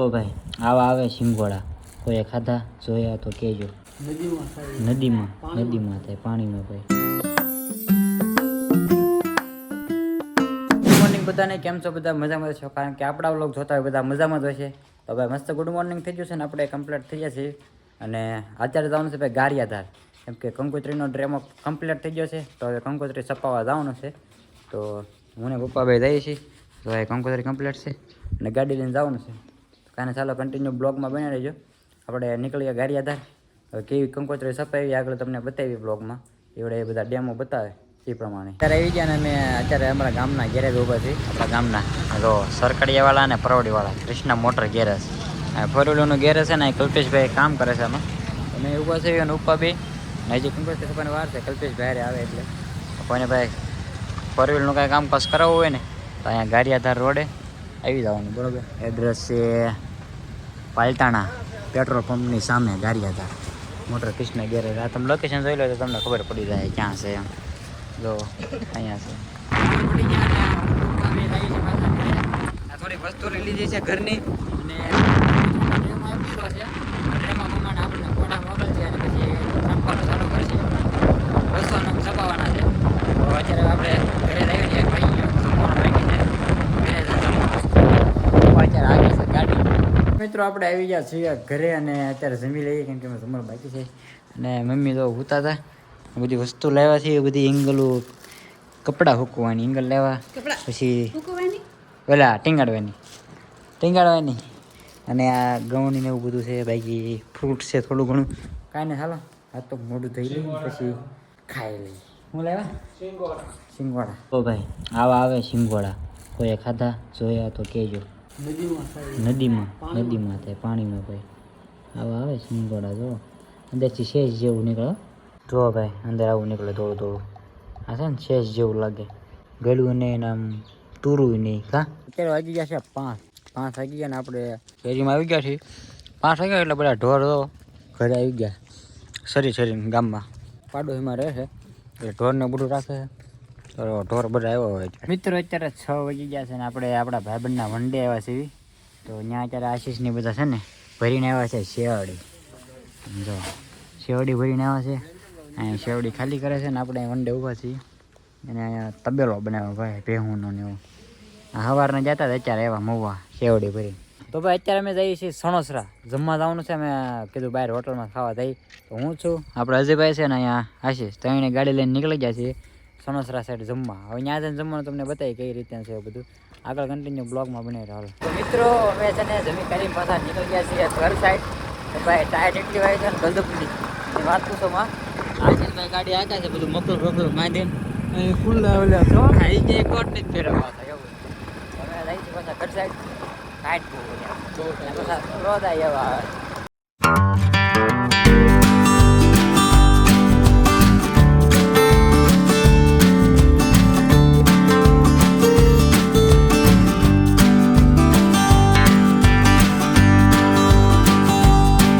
તો ભાઈ આવા આવે સિંગોડા કોઈ ખાધા જોયા તો કહેજો. નદીમાં થાય પાણીમાં ભાઈ. ગુડ મોર્નિંગ બધાને, કેમ છો? બધા મજામાં છો? કારણ કે આપણા વ્લોગ જોતા હોય બધા મજામાં જ હોય છે. તો ભાઈ મસ્ત ગુડ મોર્નિંગ થઈ ગયું છે ને, આપણે કમ્પ્લીટ થઈ ગયા છીએ. અને અત્યારે જવાનું છે ભાઈ ગારિયાધાર, કેમ કે કંકોત્રીનો ડ્રેમો કમ્પ્લીટ થઈ ગયો છે. તો હવે કંકોત્રી છપાવવા જવાનું છે. તો હું ને પપ્પા ભાઈ જઈએ છીએ. તો હવે કંકોત્રી કમ્પ્લીટ છે અને ગાડી લઈને જવાનું છે. કાને ચાલો કન્ટિન્યુ બ્લોગમાં બની રહેજો. આપણે નીકળીએ ગારિયાધાર. હવે કેવી કંકોત્રી છપાવી આગળ તમને બતાવી બ્લોગમાં. એવડે એ બધા ડેમો બતાવે એ પ્રમાણે. અત્યારે આવી ગયા ને અમે અત્યારે અમારા ગામના ગેરેજ ઊભા છીએ. આપણા ગામના તો સરકડીયાવાળા અને પરવડીવાળા કૃષ્ણા મોટર ગેરેજ. ફોર વ્હીલરનું ગેરેજ છે ને, કલ્પેશભાઈ કામ કરે છે એમાં. અમે ઊભા છીએ અને ઉપા બી હજી કંકોત્રી છપાવવાની વાર છે. કલ્પેશભાઈ આવે એટલે કોઈને ભાઈ ફોર વ્હીલરનું કાંઈ કામકાજ કરાવવું હોય ને તો અહીંયા ગારિયાધાર રોડે આવી જવાનું. બરાબર, એડ્રેસ છે પાલટાણા પેટ્રોલ પંપની સામે ગારિયાધાર મોટર કૃષ્ણ ગેરેજ. આ તમે લોકેશન જોઈ લો તો તમને ખબર પડી જાય ક્યાં છે એમ. જો અહીંયા છે. થોડી વસ્તુ લીધી છે ઘરની અને આપણને ફોટા મોકલશે અને પછી છાપવાનું ચાલુ કરશે. વસ્તુનો છપાવવાના છે. તો અત્યારે આપણે ઘરે લઈને ભાઈ મિત્રો આપણે આવી ગયા છીએ ઘરે અને અત્યારે જમી લઈએ, કેમ કે અમે જમવાનું બાકી છે. અને મમ્મી તો ઉતા હતા, બધી વસ્તુ લાવ્યા છે. બધી એંગલું કપડાં સૂકવવાની એંગલ લેવા, પછી પેલા ટીંગાડવાની અને આ ગવણી ને એવું બધું છે. બાકી ફ્રૂટ છે થોડું ઘણું. કાંઈ નહીં, હાલો આ તો મોઢું ધોઈ લઈએ પછી ખાઈ લઈએ. શું લેવા? સિંગોડા. તો ભાઈ આવા આવે સિંગોડા કોઈ ખાધા જોયા તો કહેજો. નદીમાં થાય પાણીમાં ભાઈ. આવા આવે સિંગોડા. જો અંદરથી શેષ જેવું નીકળે. જો ભાઈ અંદર આવું નીકળે થોડું. આ છે ને શેષ જેવું લાગે. ગળ્યું નહીં આમ તૂરું નહીં. હા અત્યારે વાગી ગયા છે 5 વાગી ગયા ને આપણે શેરીમાં આવી ગયા છીએ. 5 વાગ્યા એટલે બધા ઢોર ઘરે આવી ગયા. શરીને ગામમાં પાડો એમાં રહે છે એટલે ઢોરને બધું રાખે છે. તો ઢોર બધા આવ્યો હોય. મિત્રો અત્યારે 6 વાગી ગયા છે ને આપણે આપણા ભાઈબંધના વનડે આવ્યા છીએ. તો ત્યાં અત્યારે આશીષની બધા છે ને ભરીને આવ્યા છે શેવડી. જો શેવડી ભરીને આવ્યા છે. અહીંયા શેવડી ખાલી કરે છે ને આપણે વનડે ઊભા છીએ. અને અહીંયા તબેલો બનાવ્યો ભાઈ ભેહુંનો ને એવું. સવારના જતા હતા અત્યારે એવા મવા શેવડી ભરી. તો ભાઈ અત્યારે અમે જઈએ છીએ સણોસરા જમવા જવાનું છે. અમે કીધું બહાર હોટલમાં ખાવા જઈએ. તો હું છું, આપણે અજયભાઈ છે ને અહીંયા આશીષ, ત્રણે ગાડી લઈને નીકળી ગયા છીએ સણોસરા સાઈડ જમવા. હવે ત્યાં જઈને જમવાનું તમને બતાવી કઈ રીતે છે એ બધું. આગળ કન્ટિન્યુ બ્લોગમાં બની રહ્યો. તો મિત્રો અમે છે ને જમી કરીને પાછા નીકળી ગયા છીએ ઘર સાઈડ. તો ભાઈ ટાયર એટલી વાય છે ને ગંદપુરી વાત પૂછોમાં. આશીષભાઈ ગાડી આવ્યા છે બધું મકરું માંધીને ખુલ્લા ઓલા છો ખાઈ જાય કોટ નહીં ફેરવવા હતા એવું. હવે લઈ છીએ પાછા ઘર સાઈડ. કાઢ પાછા રોજ એવા આવે.